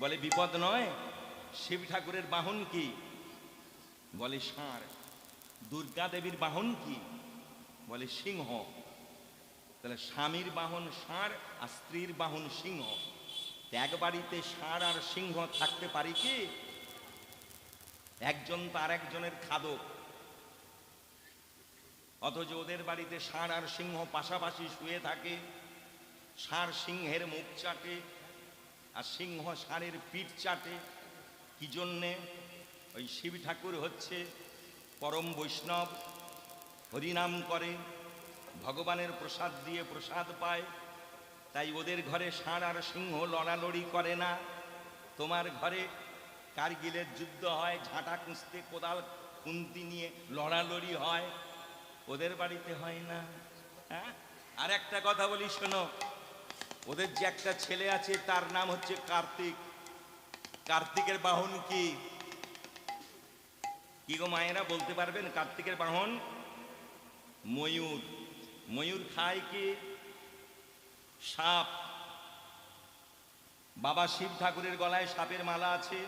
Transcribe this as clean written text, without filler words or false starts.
বলে বিপদ নয়। শিব ঠাকুরের বাহন কি? বলে ষাঁড়। দুর্গা দেবীর বাহন কি? বলে সিংহ। তাহলে স্বামীর বাহন ষাঁড় আর স্ত্রীর বাহন সিংহ। এক বাড়িতে ষাঁড় আর সিংহ থাকতে পারি কি? একজন তার একজনের খাদক, অথচ ওদের বাড়িতে ষাঁড় আর সিংহ পাশাপাশি শুয়ে থাকে। ষাঁড় সিংহের মুখ চাটে আর সিংহ ষাঁড়ের পিঠ চাটে। কি জন্যে? ওই শিব ঠাকুর হচ্ছে পরম বৈষ্ণব, হরিনাম করে, ভগবানের প্রসাদ দিয়ে প্রসাদ পায়। তাই ওদের ঘরে ষাঁড় আর সিংহ লড়ালড়ি করে না। তোমার ঘরে কারগিলের যুদ্ধ হয়, ঝাঁটা কুঁচতে কোদাল খুন্তি নিয়ে লড়ালড়ি হয়, ওদের বাড়িতে হয় না। হ্যাঁ, আর একটা কথা বলি শোনো, ওদের যে একটা ছেলে আছে তার নাম হচ্ছে কার্তিক। কার্তিকের বাহন কি? কি গো মায়েরা বলতে পারবেন? কার্তিকের বাহন ময়ূর। ময়ূর খায় কি? সাপ। বাবা শিব ঠাকুরের গলায় সাপের মালা আছে।